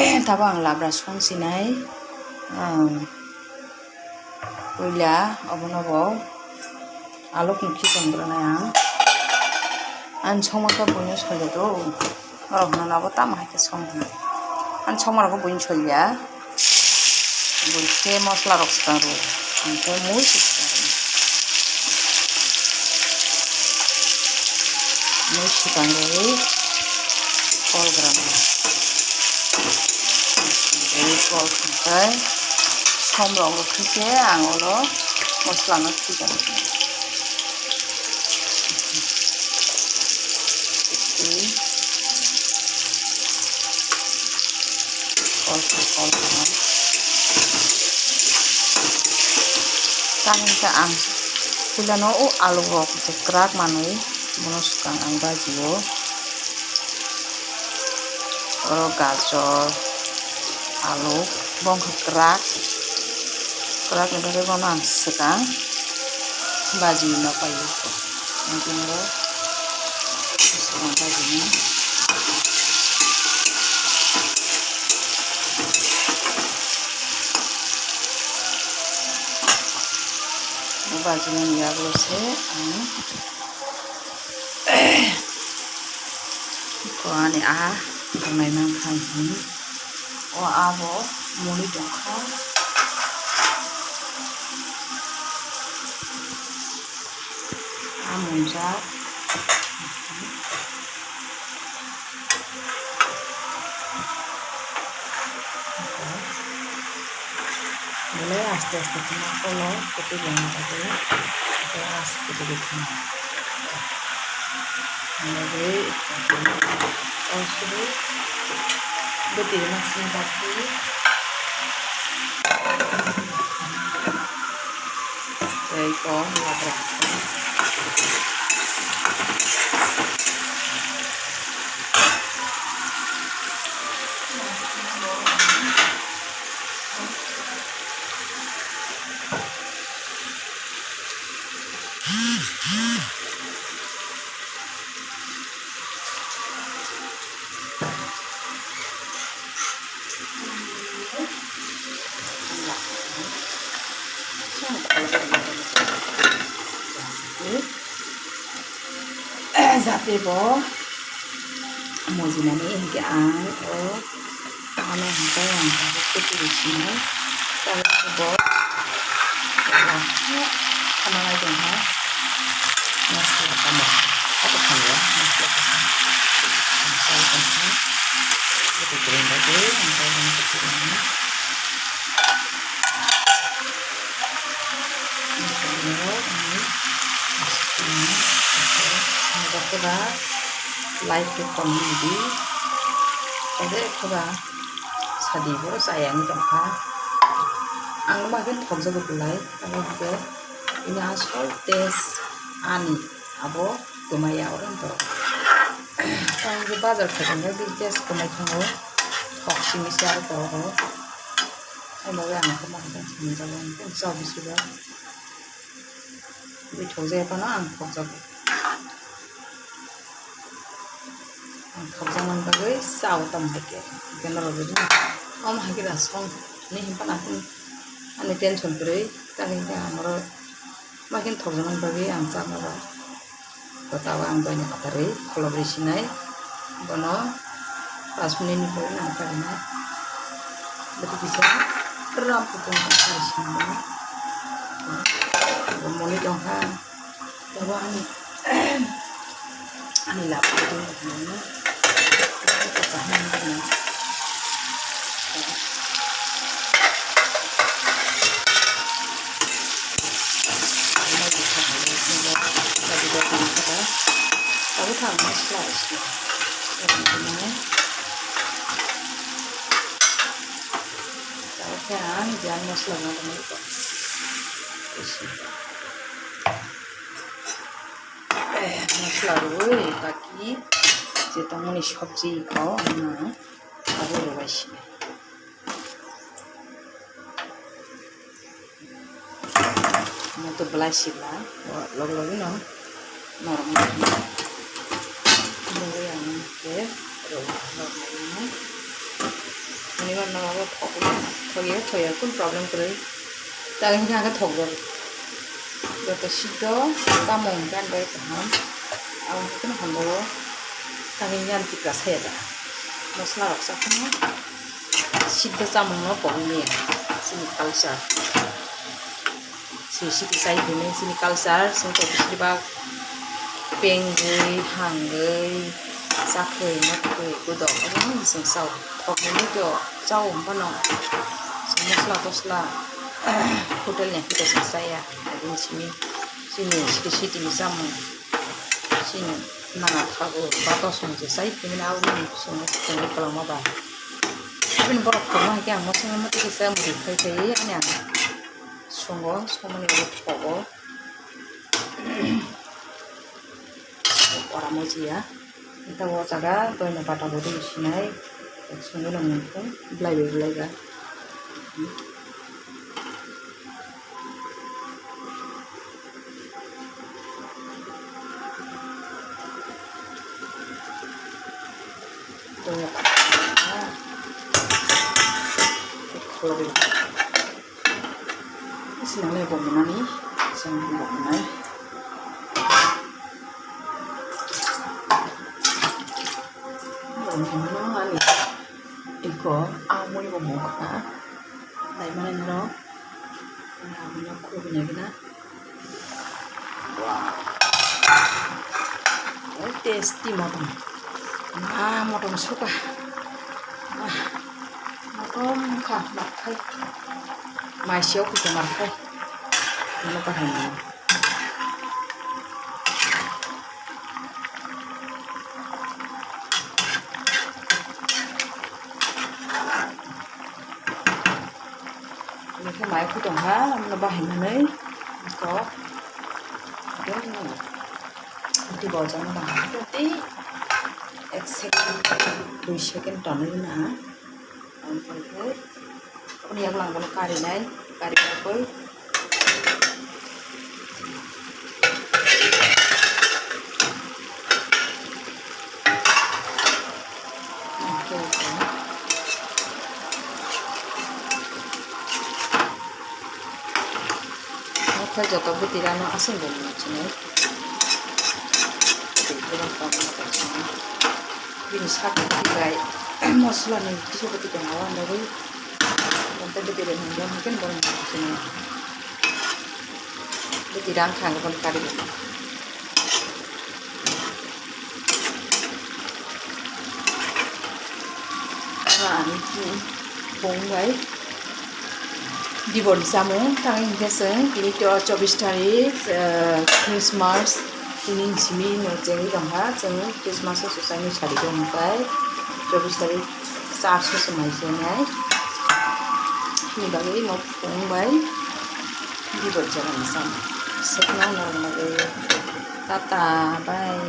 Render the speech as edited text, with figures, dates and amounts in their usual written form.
Tabo ang labra sonsinai Uila abonobo aluk mukhi kongrana an somaka boino soljedo orokna nabo tama haike somna an somarako boino solja boike mosla rok staru amte mui sikangoi kol grana এই call খাই সম রঙ থেকে আঙুলো মশলা না ঠিক আছে call tanpa ang kulano o alu rok krak manui monuskan ang bajio oro gajor alu bong krak negara kono sekarang baju na payu mungkin lo sekarang bajunya bajunya ya bose ko ani kamay nang khain o abo muli dongkha amunja mulai aste-aste kena kono kopi jangan ada keras gitu mulai sudah betul masih tapi baik labrak Zate bo mozina ni hingga ane hingga yang harus kita disini kalau bo sama lagi masih tambah apa kan ya masih kita kirim lagi sampai yang kecilnya coba like ke komedi jadi coba sadi bo sayang dongkha ang makin thokja gulai abo ke ini asal tes ani abo tumaya orang to ang di bazar khadanga di tes kumai thango thoksi misar to ho amo yang ko man samjawan ko sabisuba di thokja pa na ang thokja Khawjangan bagai saw tam hake kenal rojo om hake da song ni himpan ani tension pure kali ka amaro makin khawjangan bagai ang chamara batawa ang bani patare collaboration nai bono 5 minit ni pore na karena betul bisa ram putong collaboration bono moni dongha bawa ani lapor tu mana tahan dengan tapi tak masalah sih kan jangan masalah dengan itu मसला रोई बाकी जे तमनि सब्जी खाओ ना आबो रोबाइसि मतो ब्लासिला लग लग न नरम मोरे आंके रो नरम Ini kan nama thok thogi thoya kun problem kuri. Tagin ka thok gor. Joto sido tamong kan bai paham. Awan kun hambo. Tagin yan tikra seda. Mosla raksa kun. Sido tamong no pogni. Sini culture. Sini sai dini sini culture sini to bisriba penggui hanggui sakui makui kudo orang sing sau thok ni jo chau bano mosla tosla hotelnya kita saya di sini sini misamu sini nana thago batos muje sai kimina awni sini kalau mau ba tapi borok kurma ki ang mosla mati kisa muri kai kai ani ang songo somani thogo orang moji ya kita bawa jaga tuh ini patah bodi sini sungguh nunggu belai ga tuh ya kalau di sini nih bombonan nih sini bombonan ini iko amoy mo ka dai mana no amoy ko punya gina wow tasty motom motom suka motom ka makai mai siau ku makai ini apa ini cái máy của tổng há nó bảo hành đấy có cái thì bỏ cho nó bằng một tí đôi second tròn lên nè còn thế con này làm con cà này cà với Kaya jatuh butiran no asin dulu sini. Butiran kamu nak sini. Ini sakit tirai. Maslah nih kisah butiran awan dari. Nanti butiran yang mungkin baru nak sini. Butiran kang pun kari. Nah ini bonggai. Di bawah samu, tangan biasa, ini tu 24 tarik Christmas, ini sini ngerjain dongha, jangan Christmas susah ni cari dongkai, 24 tarik sarsu semai sini, ini bagi mau pungbai, di bawah jalan sama, sekarang orang lagi, tata, bye.